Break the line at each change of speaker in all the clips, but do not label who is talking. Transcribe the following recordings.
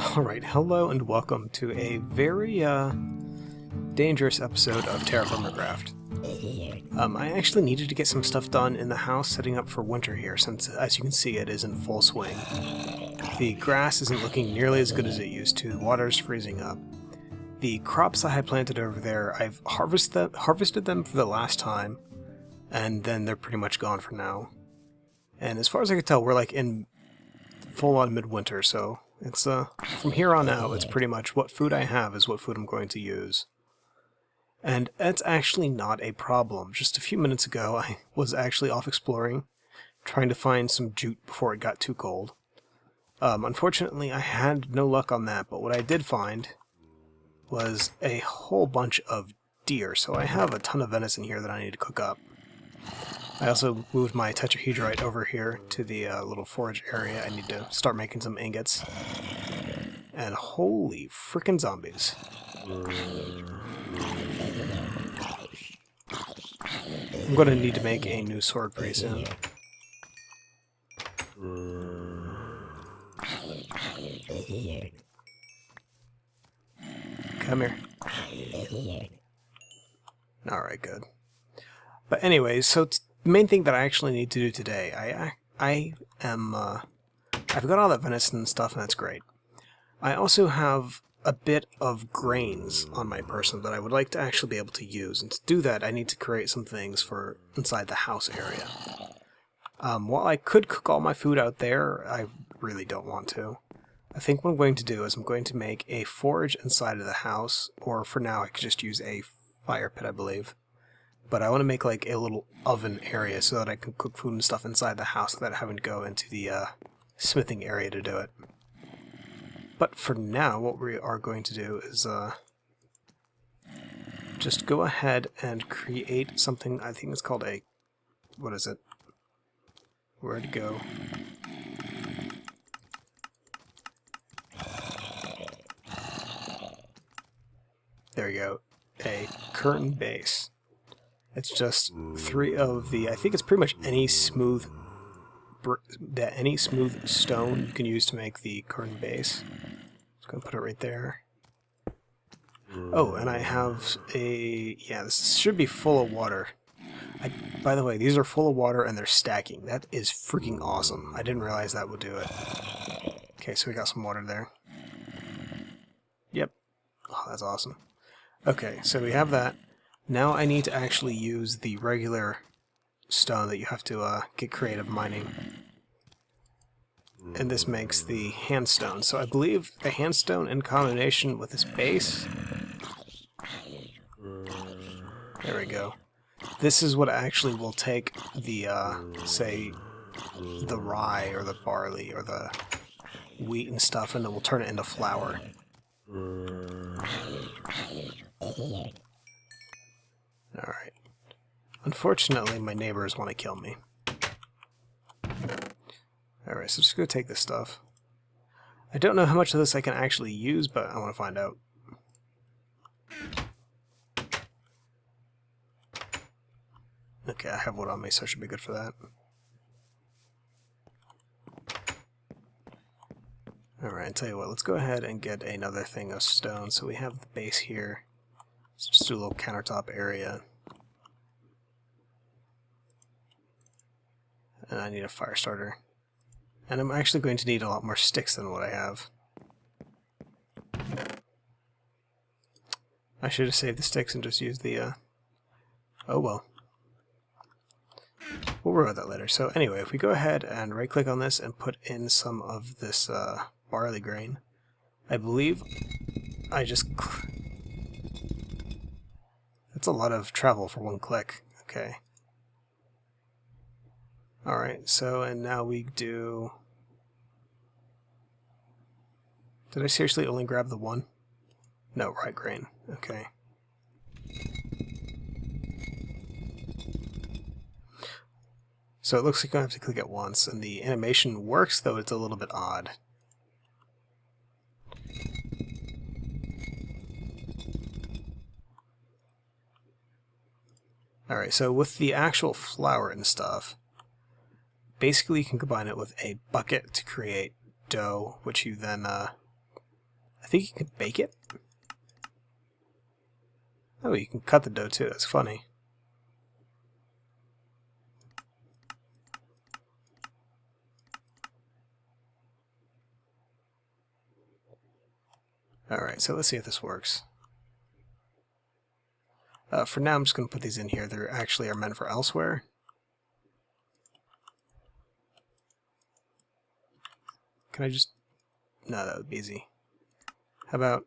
Alright, hello and welcome to a very dangerous episode of TerraFirmaCraft. I actually needed to get some stuff done in the house setting up for winter here, since as you can see it is in full swing. The grass isn't looking nearly as good as it used to, the water's freezing up. The crops I had planted over there, I've harvested them for the last time, and then they're pretty much gone for now. And as far as I can tell, we're like in full-on midwinter, so it's from here on out, it's pretty much what food I have is what food I'm going to use. And that's actually not a problem. Just a few minutes ago, I was actually off exploring, trying to find some jute before it got too cold. Unfortunately, I had no luck on that, but what I did find was a whole bunch of deer, so I have a ton of venison here that I need to cook up. I also moved my tetrahedrite over here to the little forage area. I need to start making some ingots. And holy frickin' zombies. I'm going to need to make a new sword pretty soon. Come here. Alright, good. But anyways, so the main thing that I actually need to do today, I've got all that venison and stuff, and that's great. I also have a bit of grains on my person that I would like to actually be able to use, and to do that I need to create some things for inside the house area. While I could cook all my food out there, I really don't want to. I think what I'm going to do is I'm going to make a forge inside of the house, or for now I could just use a fire pit, I believe. But I want to make like a little oven area so that I can cook food and stuff inside the house without having to go into the smithing area to do it. But for now, what we are going to do is just go ahead and create something. I think it's called a... what is it? Where'd it go? There you go. A curtain base. It's just 3 of the... I think it's pretty much any smooth stone you can use to make the curtain base. Just gonna put it right there. Oh, and I have a... yeah, this should be full of water. By the way, these are full of water and they're stacking. That is freaking awesome. I didn't realize that would do it. Okay, so we got some water there. Yep. Oh, that's awesome. Okay, so we have that. Now I need to actually use the regular stone that you have to get creative mining. And this makes the handstone. So I believe the handstone in combination with this base... there we go. This is what actually will take the, say, the rye or the barley or the wheat and stuff, and it will turn it into flour. Alright. Unfortunately, my neighbors want to kill me. Alright, so just go take this stuff. I don't know how much of this I can actually use, but I want to find out. Okay, I have wood on me, so I should be good for that. Alright, I'll tell you what, let's go ahead and get another thing of stone. So we have the base here. Let's just do a little countertop area. And I need a fire starter. And I'm actually going to need a lot more sticks than what I have. I should have saved the sticks and just used the, oh well. We'll worry about that later. So anyway, if we go ahead and right-click on this and put in some of this barley grain, I believe I just... that's a lot of travel for one click. Okay. Alright, so, and now we do... did I seriously only grab the one? No, right grain. Okay. So it looks like I have to click it once, and the animation works, though it's a little bit odd. Alright, so with the actual flour and stuff, basically you can combine it with a bucket to create dough, which you then I think you can bake it. Oh, you can cut the dough too. That's funny. Alright, so let's see if this works. For now, I'm just going to put these in here. They actually are meant for elsewhere. Can I just... No, that would be easy. How about...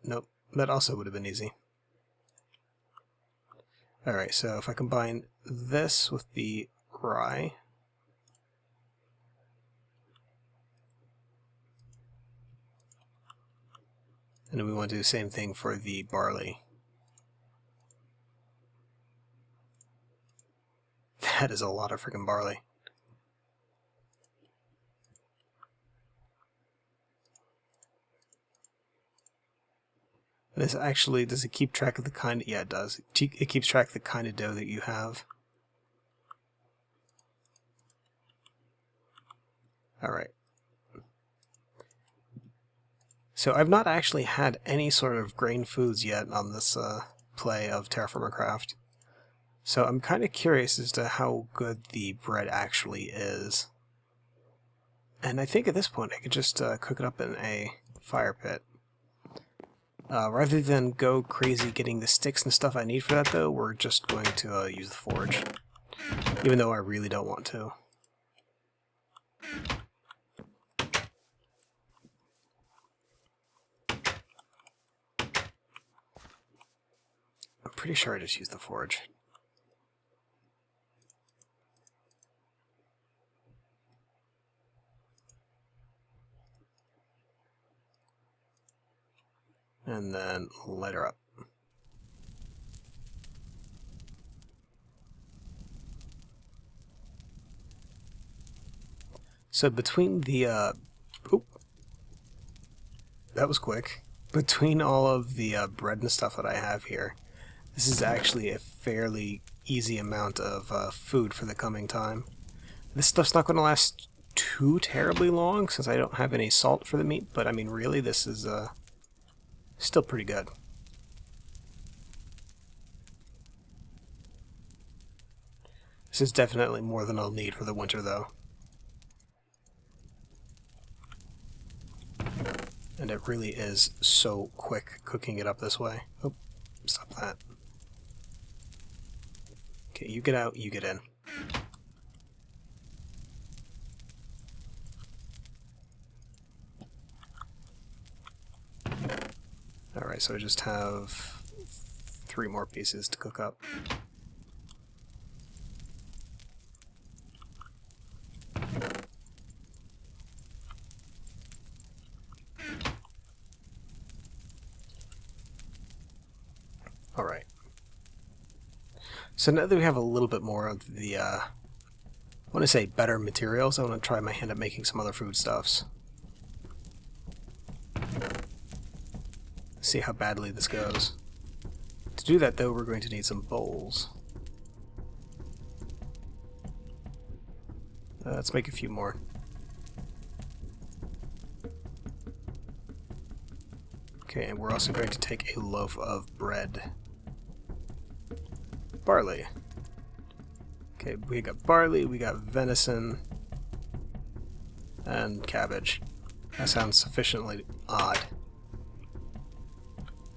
Nope, that also would have been easy. Alright, so if I combine this with the rye... And then we want to do the same thing for the barley. That is a lot of freaking barley. This actually, does it keep track of the kind? Yeah, it does. It keeps track of the kind of dough that you have. Alright. So I've not actually had any sort of grain foods yet on this play of TerraFirmaCraft. So I'm kind of curious as to how good the bread actually is. And I think at this point I could just cook it up in a fire pit. Rather than go crazy getting the sticks and stuff I need for that though, we're just going to use the forge. Even though I really don't want to. I'm pretty sure I just used the forge. And then light her up. So between the, oop, that was quick. Between all of the bread and stuff that I have here, this is actually a fairly easy amount of food for the coming time. This stuff's not going to last too terribly long since I don't have any salt for the meat, but I mean really this is still pretty good. This is definitely more than I'll need for the winter though. And it really is so quick cooking it up this way. Oh, stop that. Okay, you get out, you get in. Alright, so I just have 3 more pieces to cook up. Alright. So now that we have a little bit more of the, I want to say better materials, I want to try my hand at making some other foodstuffs. See how badly this goes. To do that though, we're going to need some bowls. Let's make a few more. Okay, and we're also going to take a loaf of bread. Barley. Okay, we got barley, we got venison, and cabbage. That sounds sufficiently odd.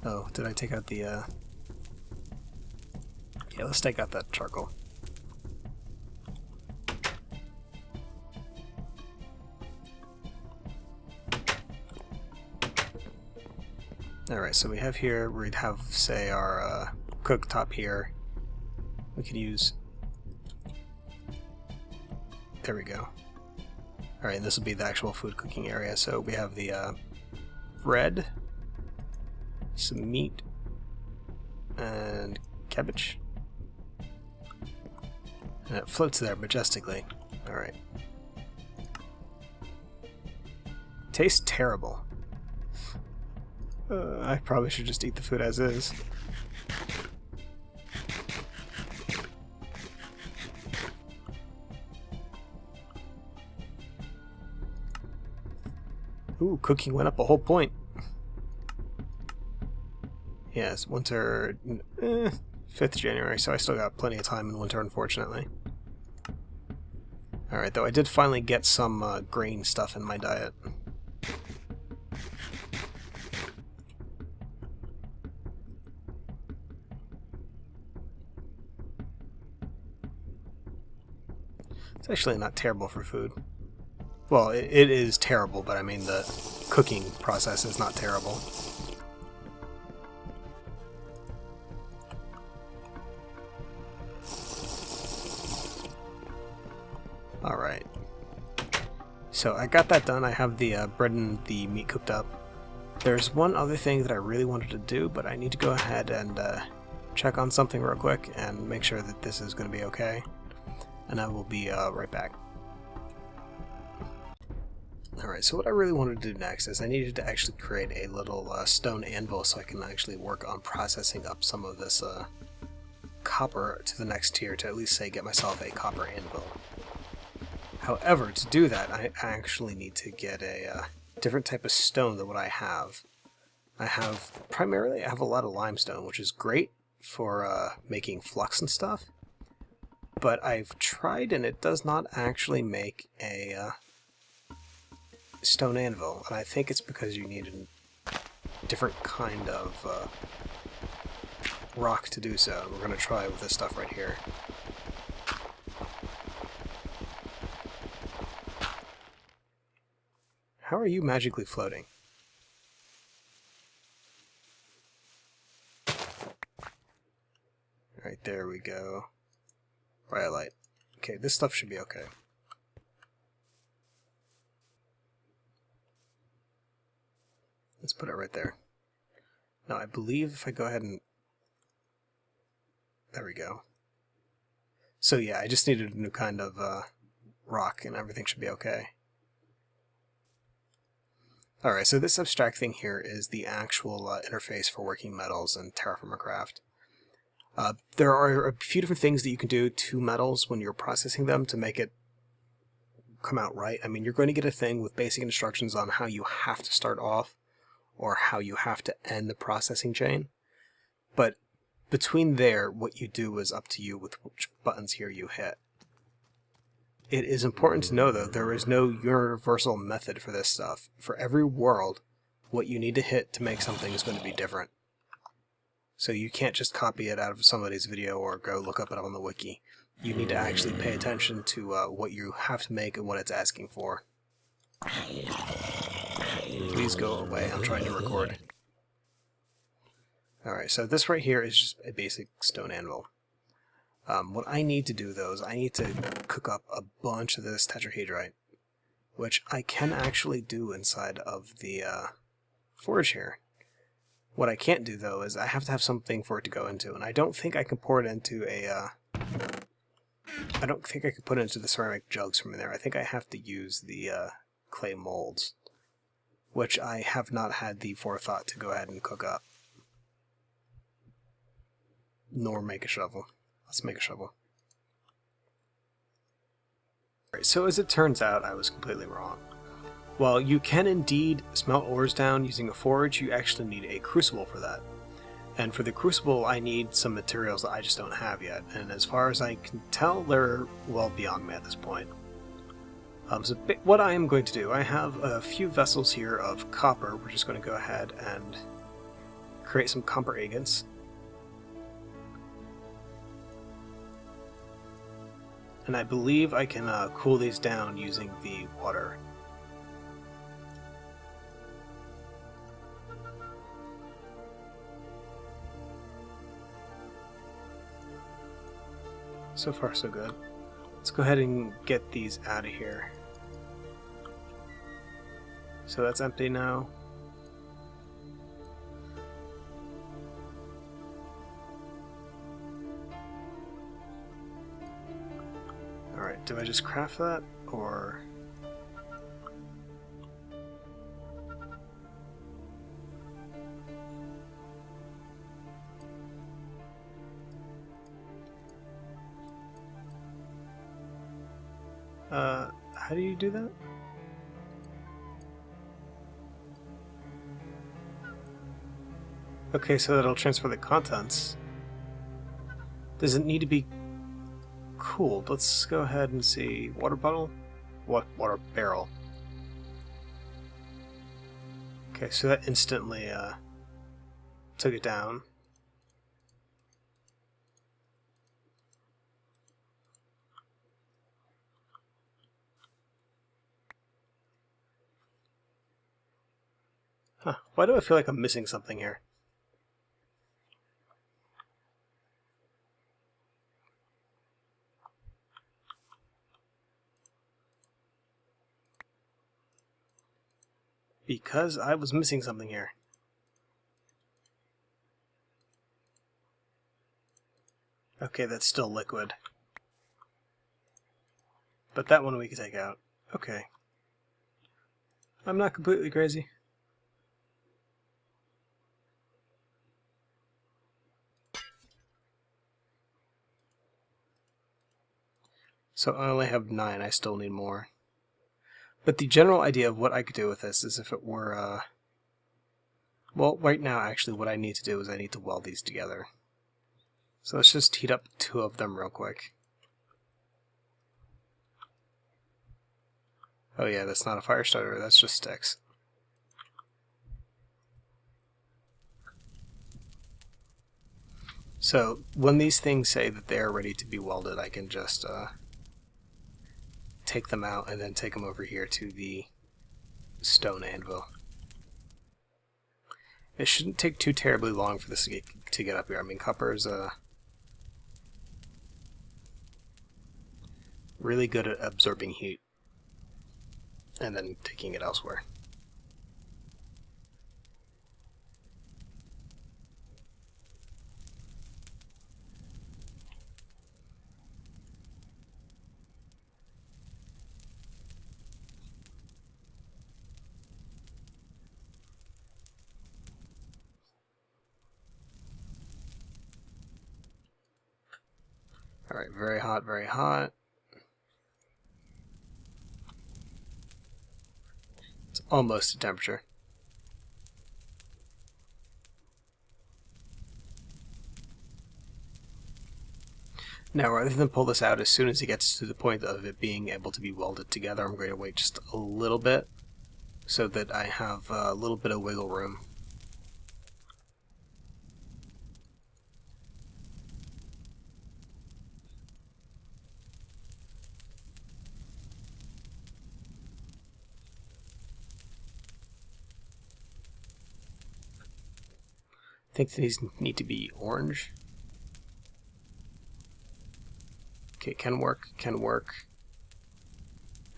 Oh, did I take out the, Yeah, let's take out that charcoal. Alright, so we have here, we'd have, say, our cooktop here. We could use... There we go. Alright, and this will be the actual food cooking area. So we have the bread, some meat, and cabbage. And it floats there majestically. Alright. Tastes terrible. I probably should just eat the food as is. Ooh, cooking went up a whole point. Yeah, it's winter, 5th January, so I still got plenty of time in winter, unfortunately. Alright, though I did finally get some grain stuff in my diet. It's actually not terrible for food. Well, it is terrible, but I mean the cooking process is not terrible. Alright. So I got that done. I have the bread and the meat cooked up. There's one other thing that I really wanted to do, but I need to go ahead and check on something real quick and make sure that this is going to be okay. And I will be right back. Alright, so what I really wanted to do next is I needed to actually create a little stone anvil so I can actually work on processing up some of this copper to the next tier to at least say get myself a copper anvil. However, to do that, I actually need to get a different type of stone than what I have. I have a lot of limestone, which is great for making flux and stuff. But I've tried and it does not actually make a stone anvil, and I think it's because you need a different kind of rock to do so. We're going to try with this stuff right here. How are you magically floating? Alright, there we go. Rhyolite. Okay, this stuff should be okay. Let's put it right there. Now, I believe if I go ahead and... There we go. So yeah, I just needed a new kind of rock and everything should be okay. Alright, so this abstract thing here is the actual interface for working metals in TerraFirmaCraft. There are a few different things that you can do to metals when you're processing them to make it come out right. I mean, you're going to get a thing with basic instructions on how you have to start off or how you have to end the processing chain. But between there, what you do is up to you with which buttons here you hit. It is important to know, though, there is no universal method for this stuff. For every world, what you need to hit to make something is going to be different. So you can't just copy it out of somebody's video or go look up it on the wiki. You need to actually pay attention to what you have to make and what it's asking for. Please go away, I'm trying to record. Alright, so this right here is just a basic stone anvil. What I need to do, though, is I need to cook up a bunch of this tetrahedrite, which I can actually do inside of the forge here. What I can't do, though, is I have to have something for it to go into, and I don't think I can pour it into a... I don't think I can put it into the ceramic jugs from there. I think I have to use the clay molds, which I have not had the forethought to go ahead and cook up. Nor make a shovel. Let's make a shovel. Alright, so as it turns out, I was completely wrong. While you can indeed smelt ores down using a forge, you actually need a crucible for that. And for the crucible, I need some materials that I just don't have yet, and as far as I can tell, they're well beyond me at this point. So what I am going to do, I have a few vessels here of copper. We're just going to go ahead and create some copper agates. And I believe I can cool these down using the water. So far, so good. Let's go ahead and get these out of here. So that's empty now. Alright, do I just craft that, or... how do you do that? Okay, so that'll transfer the contents. Does it need to be cooled? Let's go ahead and see. Water bottle? What? Water barrel. Okay, so that instantly took it down. Huh. Why do I feel like I'm missing something here? Because I was missing something here. Okay, that's still liquid. But that one we can take out. Okay. I'm not completely crazy. So I only have 9, I still need more. But the general idea of what I could do with this is if it were, well, right now actually what I need to do is I need to weld these together. So let's just heat up 2 of them real quick. Oh yeah, that's not a fire starter, that's just sticks. So when these things say that they're ready to be welded, I can just take them out and then take them over here to the stone anvil. It shouldn't take too terribly long for this to get up here. I mean, copper is really good at absorbing heat and then taking it elsewhere. Alright, very hot, very hot. It's almost to temperature. Now, rather than pull this out as soon as it gets to the point of it being able to be welded together, I'm going to wait just a little bit so that I have a little bit of wiggle room. I think these need to be orange. Okay, can work, can work.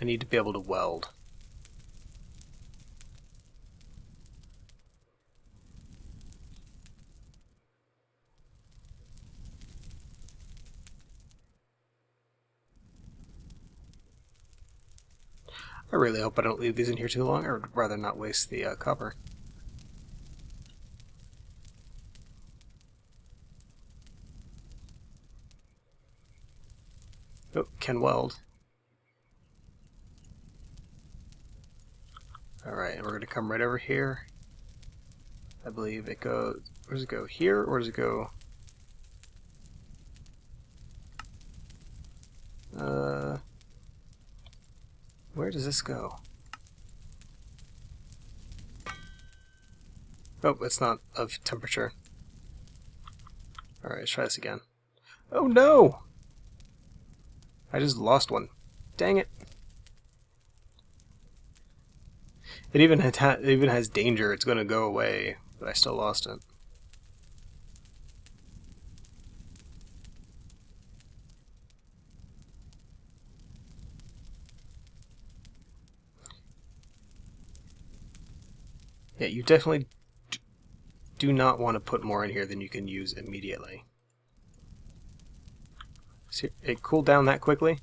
I need to be able to weld. I really hope I don't leave these in here too long. I would rather not waste the copper. Oh, can weld. Alright, and we're going to come right over here. I believe it goes... Where does it go? Here, or does it go... Where does this go? Oh, it's not of temperature. Alright, let's try this again. Oh no! I just lost one. Dang it. It even has danger. It's going to go away, but I still lost it. Yeah, you definitely do not want to put more in here than you can use immediately. See, it cooled down that quickly?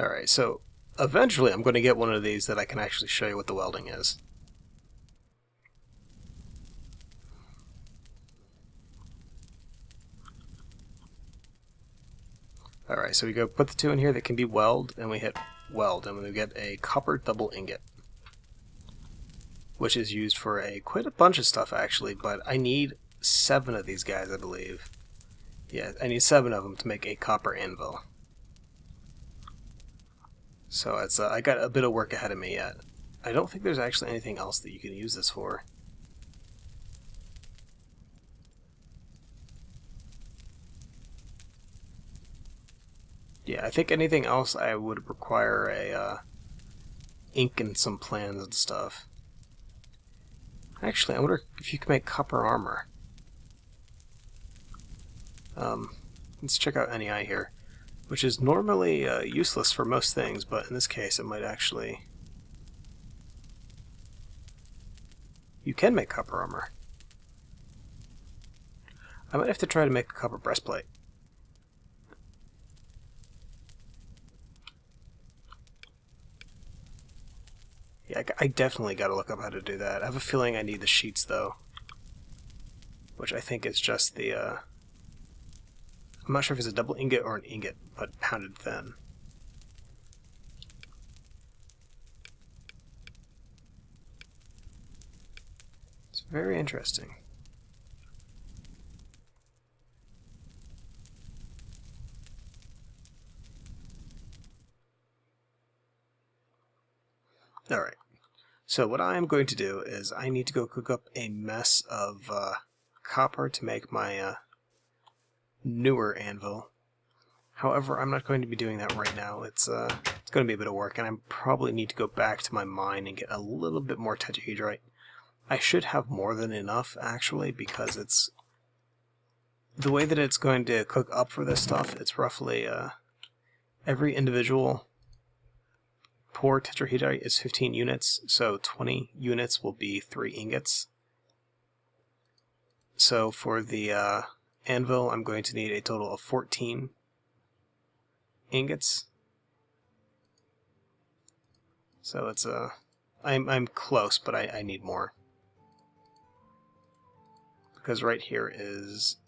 Alright, so eventually I'm going to get one of these that I can actually show you what the welding is. Alright, so we go put the two in here that can be weld, and we hit weld, and we get a copper double ingot, which is used for quite a bunch of stuff actually, but I need 7 of these guys, I believe. Yeah, I need 7 of them to make a copper anvil. So it's I got a bit of work ahead of me yet. I don't think there's actually anything else that you can use this for. Yeah, I think anything else I would require a ink and some plans and stuff. Actually, I wonder if you can make copper armor. Let's check out NEI here, which is normally useless for most things, but in this case it might actually... You can make copper armor. I might have to try to make a copper breastplate. Yeah, I definitely gotta look up how to do that. I have a feeling I need the sheets though, which I think is just the, I'm not sure if it's a double ingot or an ingot, but pounded thin. It's very interesting. Alright, so what I am going to do is I need to go cook up a mess of copper to make my newer anvil. However, I'm not going to be doing that right now. It's going to be a bit of work, and I probably need to go back to my mine and get a little bit more tetrahedrite. I should have more than enough, actually, because it's... The way that it's going to cook up for this stuff, it's roughly every individual pour tetrahedrite is 15 units, so 20 units will be 3 ingots. So for the anvil, I'm going to need a total of 14 ingots. So it's I'm close, but I need more. Because right here is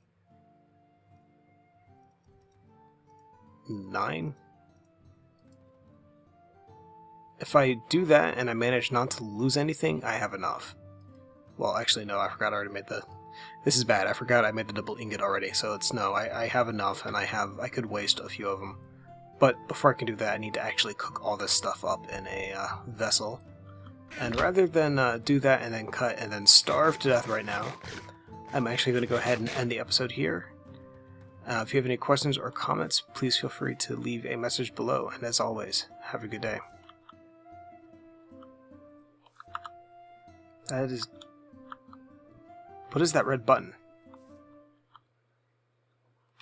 9. If I do that and I manage not to lose anything, I have enough. Well, actually, no, I forgot I already made the... This is bad, I forgot I made the double ingot already, so it's no, I have enough, and I could waste a few of them. But before I can do that, I need to actually cook all this stuff up in a vessel. And rather than do that and then cut and then starve to death right now, I'm actually going to go ahead and end the episode here. If you have any questions or comments, please feel free to leave a message below, and as always, have a good day. That is... What is that red button?